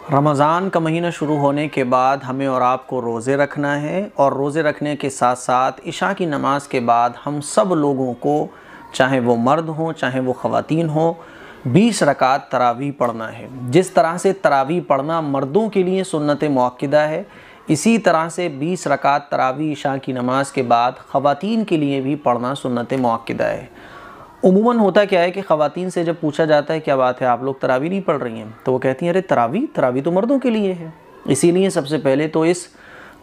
रमज़ान का महीना शुरू होने के बाद हमें और आपको रोज़े रखना है और रोज़े रखने के साथ साथ इशा की नमाज़ के बाद हम सब लोगों को, चाहे वो मर्द हों चाहे वो ख़वातीन हों, 20 रकात तरावी पढ़ना है। जिस तरह से तरावी पढ़ना मर्दों के लिए सुन्नत मुअक्किदा है, इसी तरह से 20 रकात तरावी इशा की नमाज़ के बाद ख़वातीन के लिए भी पढ़ना सुन्नत मुअक्किदा है। उमूमन होता क्या है कि ख़वातीन से जब पूछा जाता है क्या बात है आप लोग तरावी नहीं पढ़ रही हैं, तो वो कहती हैं अरे तरावी तो मर्दों के लिए है। इसीलिए सबसे पहले तो इस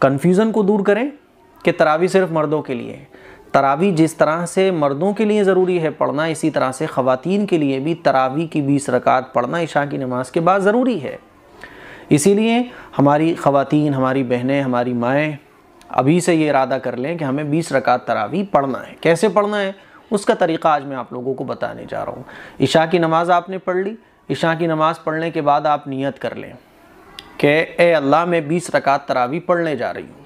कन्फ्यूज़न को दूर करें कि तरावी सिर्फ मर्दों के लिए है। तरावी जिस तरह से मर्दों के लिए ज़रूरी है पढ़ना, इसी तरह से ख़वातीन के लिए भी तरावी की 20 रकात पढ़ना इशा की नमाज़ के बाद ज़रूरी है। इसीलिए हमारी ख़वातीन, हमारी बहनें, हमारी माएँ अभी से ये इरादा कर लें कि हमें 20 रकात तरावी पढ़ना है। कैसे पढ़ना है उसका तरीक़ा आज मैं आप लोगों को बताने जा रहा हूँ। इशा की नमाज़ आपने पढ़ ली, इशा की नमाज़ पढ़ने के बाद आप नियत कर लें कि ए अल्लाह मैं 20 रकात तरावी पढ़ने जा रही हूँ,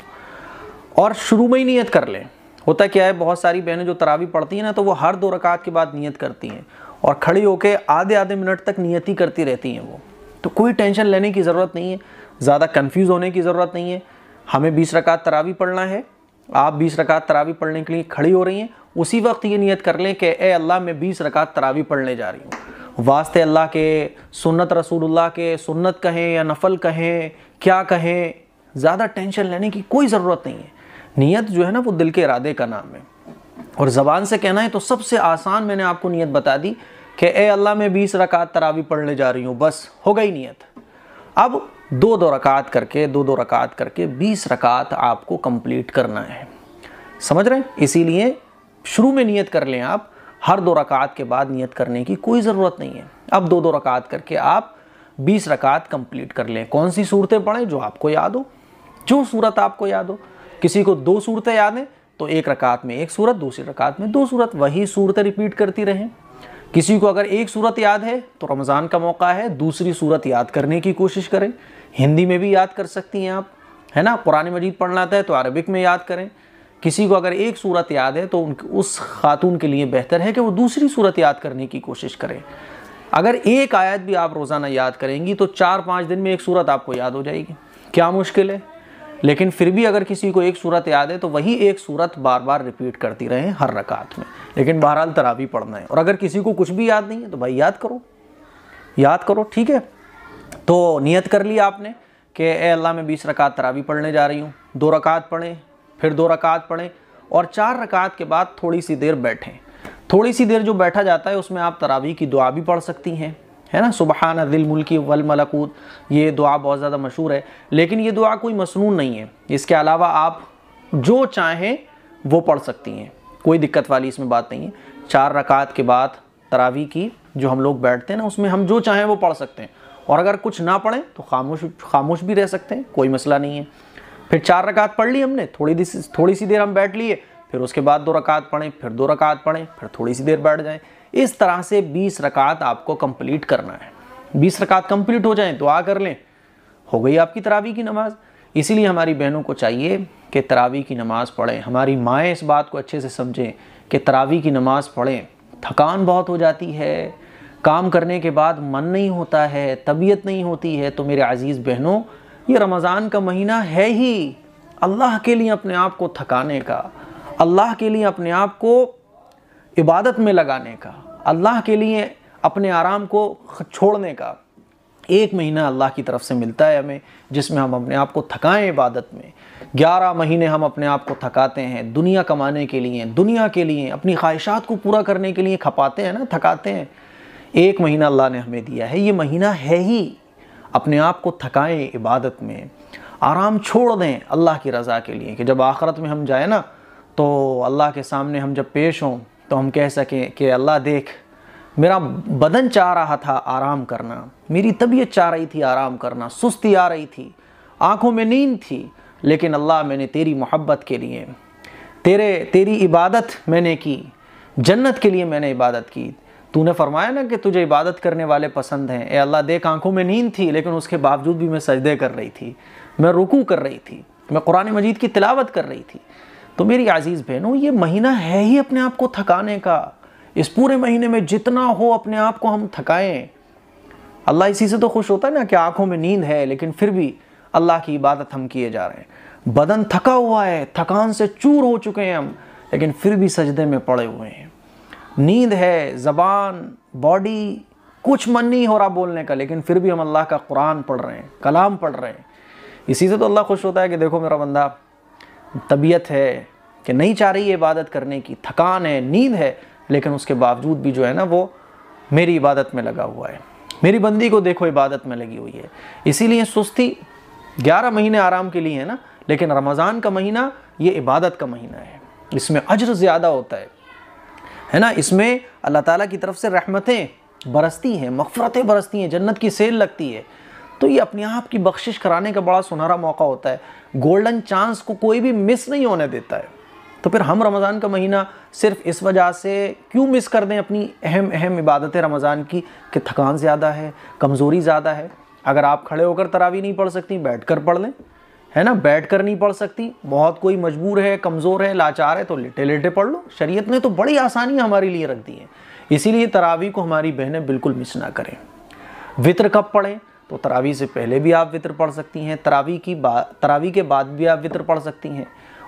और शुरू में ही नियत कर लें। होता क्या है, बहुत सारी बहनें जो तरावी पढ़ती हैं ना, तो वो हर 2 रकात के बाद नियत करती हैं और खड़ी होकर आधे मिनट तक नियत ही करती रहती हैं। वो तो कोई टेंशन लेने की ज़रूरत नहीं है, ज़्यादा कन्फ्यूज़ होने की ज़रूरत नहीं है। हमें 20 रकात तरावी पढ़ना है, आप 20 रकात तरावी पढ़ने के लिए खड़ी हो रही हैं, उसी वक्त ये नियत कर लें कि ए अल्लाह मैं 20 रकात तरावी पढ़ने जा रही हूँ। वास्ते अल्लाह के, सुन्नत रसूलुल्लाह के, सुन्नत कहें या नफल कहें, क्या कहें, ज़्यादा टेंशन लेने की कोई ज़रूरत नहीं है। नियत जो है ना वो दिल के इरादे का नाम है, और ज़बान से कहना है तो सबसे आसान मैंने आपको नियत बता दी कि ए अल्लाह मैं 20 रकात तरावी पढ़ने जा रही हूँ, बस हो गई नियत। अब 2-2 रकात करके 2-2 रकात करके 20 रकात आपको कंप्लीट करना है। समझ रहे हैं? इसीलिए शुरू में नियत कर लें आप, हर 2 रकात के बाद नियत करने की कोई ज़रूरत नहीं है। अब 2-2 रकात करके आप 20 रकात कंप्लीट कर लें। कौन सी सूरतें पढ़ें? जो आपको याद हो, जो सूरत आपको याद हो। किसी को 2 सूरतें याद हैं तो 1 रकात में 1 सूरत, दूसरी रकात में 2 सूरत, वही सूरतें रिपीट करती रहें। किसी को अगर 1 सूरत याद है तो रमज़ान का मौका है, दूसरी सूरत याद करने की कोशिश करें। हिंदी में भी याद कर सकती हैं आप, है ना। कुरान मजीद पढ़ना आता है तो अरबिक में याद करें। किसी को अगर 1 सूरत याद है तो उस खातून के लिए बेहतर है कि वो दूसरी सूरत याद करने की कोशिश करें। अगर 1 आयत भी आप रोज़ाना याद करेंगी तो 4-5 दिन में 1 सूरत आपको याद हो जाएगी। क्या मुश्किल है। लेकिन फिर भी अगर किसी को 1 सूरत याद है तो वही 1 सूरत बार बार रिपीट करती रहें हर रकात में। लेकिन बहरहाल तरावी पढ़ना है। और अगर किसी को कुछ भी याद नहीं है तो भाई याद करो, ठीक है। तो नियत कर लिया आपने कि ए अल्लाह मैं 20 रकात तरावी पढ़ने जा रही हूँ। 2 रकात पढ़ें, फिर 2 रकात पढ़ें, और 4 रकात के बाद थोड़ी सी देर बैठें। थोड़ी सी देर जो बैठा जाता है उसमें आप तरावी की दुआ भी पढ़ सकती हैं, है ना। सुबहान दिल मुल्की वल मलकूत, ये दुआ बहुत ज़्यादा मशहूर है, लेकिन ये दुआ कोई मसनून नहीं है। इसके अलावा आप जो चाहें वो पढ़ सकती हैं, कोई दिक्कत वाली इसमें बात नहीं है। 4 रकात के बाद तरावी की जो हम लोग बैठते हैं ना, उसमें हम जो चाहें वो पढ़ सकते हैं, और अगर कुछ ना पढ़ें तो खामोश भी रह सकते हैं, कोई मसला नहीं है। फिर 4 रकात पढ़ ली हमने, थोड़ी सी देर हम बैठ लिए, फिर उसके बाद 2 रकात पढ़ें, फिर 2 रकात पढ़ें, फिर थोड़ी सी देर बैठ जाएं। इस तरह से 20 रकात आपको कंप्लीट करना है। 20 रकात कंप्लीट हो जाएं, दुआ कर लें, हो गई आपकी तरावी की नमाज। इसीलिए हमारी बहनों को चाहिए कि तरावी की नमाज़ पढ़ें। हमारी माएँ इस बात को अच्छे से समझें कि तरावी की नमाज़ पढ़ें। थकान बहुत हो जाती है, काम करने के बाद मन नहीं होता है, तबीयत नहीं होती है। तो मेरे अजीज़ बहनों, ये रमज़ान का महीना है ही अल्लाह के लिए अपने आप को थकाने का, अल्लाह के लिए अपने आप को इबादत में लगाने का, अल्लाह के लिए अपने आराम को छोड़ने का। 1 महीना अल्लाह की तरफ से मिलता है हमें, जिसमें हम अपने आप को थकाएं इबादत में। 11 महीने हम अपने आप को थकाते हैं दुनिया कमाने के लिए, दुनिया के लिए, अपनी ख्वाहिशात को पूरा करने के लिए खपाते हैं ना, थकाते हैं। 1 महीना अल्लाह ने हमें दिया है, ये महीना है ही अपने आप को थकाएं इबादत में, आराम छोड़ दें अल्लाह की रज़ा के लिए, कि जब आखिरत में हम जाए ना तो अल्लाह के सामने हम जब पेश हों तो हम कह सकें कि अल्लाह देख, मेरा बदन चाह रहा था आराम करना, मेरी तबीयत चाह रही थी आराम करना, सुस्ती आ रही थी, आँखों में नींद थी, लेकिन अल्लाह मैंने तेरी मोहब्बत के लिए, तेरी इबादत मैंने की, जन्नत के लिए मैंने इबादत की। तूने फरमाया ना कि तुझे इबादत करने वाले पसंद हैं। ए अल्लाह देख, आंखों में नींद थी लेकिन उसके बावजूद भी मैं सजदे कर रही थी, मैं रुकू कर रही थी, मैं कुरान मजीद की तिलावत कर रही थी। तो मेरी अजीज़ बहनों, ये महीना है ही अपने आप को थकाने का। इस पूरे महीने में जितना हो अपने आप को हम थकाएं। अल्लाह इसी से तो खुश होता है ना कि आंखों में नींद है लेकिन फिर भी अल्लाह की इबादत हम किए जा रहे हैं। बदन थका हुआ है, थकान से चूर हो चुके हैं हम, लेकिन फिर भी सजदे में पड़े हुए हैं। नींद है, ज़बान, बॉडी, कुछ मन नहीं हो रहा बोलने का, लेकिन फिर भी हम अल्लाह का कुरान पढ़ रहे हैं, कलाम पढ़ रहे हैं। इसी से तो अल्लाह खुश होता है कि देखो मेरा बंदा, तबीयत है कि नहीं चाह रही है इबादत करने की, थकान है, नींद है, लेकिन उसके बावजूद भी जो है ना वो मेरी इबादत में लगा हुआ है। मेरी बंदी को देखो इबादत में लगी हुई है। इसीलिए सुस्ती 11 महीने आराम के लिए है ना, लेकिन रमज़ान का महीना ये इबादत का महीना है, इसमें अज्र ज़्यादा होता है ना। इसमें अल्लाह ताला की तरफ से रहमतें बरसती हैं, मग़फ़िरतें बरसती हैं, जन्नत की सेल लगती है। तो ये अपने आप की बख्शिश कराने का बड़ा सुनहरा मौका होता है। गोल्डन चांस को कोई भी मिस नहीं होने देता है। तो फिर हम रमज़ान का महीना सिर्फ इस वजह से क्यों मिस कर दें अपनी अहम इबादतें रमज़ान की, कि थकान ज़्यादा है, कमज़ोरी ज़्यादा है। अगर आप खड़े होकर तरावी नहीं पढ़ सकती, बैठ कर पढ़ लें, है ना। बैठ कर नहीं पढ़ सकती, बहुत कोई मजबूर है, कमज़ोर है, लाचार है, तो लेटे लेटे पढ़ लो। शरीयत ने तो बड़ी आसानियाँ हमारे लिए रख दी हैं। इसीलिए तरावी को हमारी बहनें बिल्कुल मिस ना करें। वित्र कब पढ़ें? तो तरावी से पहले भी आप वित्र पढ़ सकती हैं, तरावी के बाद भी आप वित्र पढ़ सकती हैं,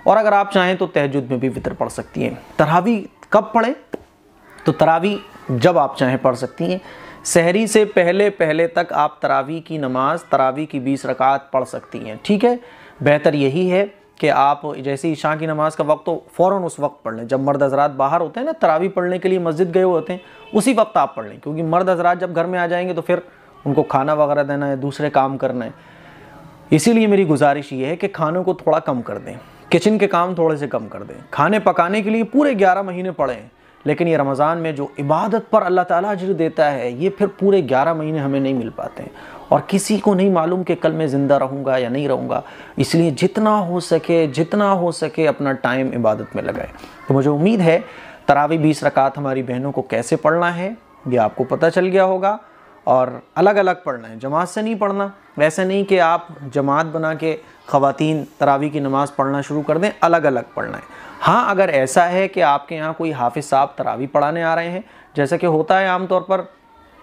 और अगर आप चाहें तो तहज्जुद में भी वित्र पढ़ सकती हैं। तरावी कब पढ़ें? तो तरावी जब आप चाहें पढ़ सकती हैं। सहरी से पहले तक आप तरावी की नमाज, तरावी की 20 रकात पढ़ सकती हैं, ठीक है। बेहतर यही है कि आप जैसे ईशा की नमाज का वक्त तो फ़ौरन उस वक्त पढ़ लें, जब मर्द हज़रात बाहर होते हैं ना तरावी पढ़ने के लिए, मस्जिद गए हुए होते हैं, उसी वक्त आप पढ़ लें, क्योंकि मर्द हज़रात जब घर में आ जाएंगे तो फिर उनको खाना वगैरह देना है, दूसरे काम करना है। इसीलिए मेरी गुजारिश ये है कि खानों को थोड़ा कम कर दें, किचन के काम थोड़े से कम कर दें। खाने पकाने के लिए पूरे 11 महीने पढ़ें, लेकिन ये रमज़ान में जो इबादत पर अल्लाह ताला अज्र देता है, ये फिर पूरे 11 महीने हमें नहीं मिल पाते हैं, और किसी को नहीं मालूम कि कल मैं ज़िंदा रहूँगा या नहीं रहूँगा। इसलिए जितना हो सके अपना टाइम इबादत में लगाएं। तो मुझे उम्मीद है तरावी 20 रकात हमारी बहनों को कैसे पढ़ना है ये आपको पता चल गया होगा, और अलग अलग पढ़ना है, जमात से नहीं पढ़ना। वैसे नहीं कि आप जमात बना के ख़वातीन तरावी की नमाज़ पढ़ना शुरू कर दें, अलग अलग पढ़ना है। हाँ, अगर ऐसा है कि आपके यहाँ कोई हाफिज़ साहब तरावी पढ़ाने आ रहे हैं, जैसे कि होता है आमतौर पर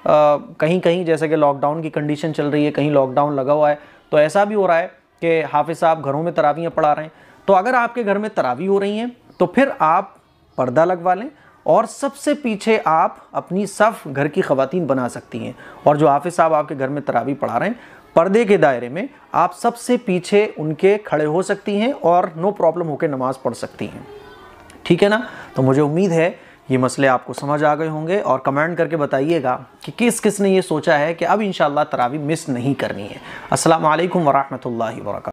कहीं कहीं, जैसे कि लॉकडाउन की कंडीशन चल रही है, कहीं लॉकडाउन लगा हुआ है, तो ऐसा भी हो रहा है कि हाफिज़ साहब घरों में तरावियाँ पढ़ा रहे हैं। तो अगर आपके घर में तरावी हो रही हैं तो फिर आप पर्दा लगवा लें, और सबसे पीछे आप अपनी सफ़ घर की ख़वातीन बना सकती हैं, और जो हाफिज़ साहब आपके घर में तरावी पढ़ा रहे हैं, पर्दे के दायरे में आप सबसे पीछे उनके खड़े हो सकती हैं और नो प्रॉब्लम होकर नमाज़ पढ़ सकती हैं, ठीक है ना। तो मुझे उम्मीद है ये मसले आपको समझ आ गए होंगे, और कमेंट करके बताइएगा कि किस ने ये सोचा है कि अब इंशाअल्लाह तरावी मिस नहीं करनी है। अस्सलामु अलैकुम वरहमतुल्लाहि वबरकातुहू।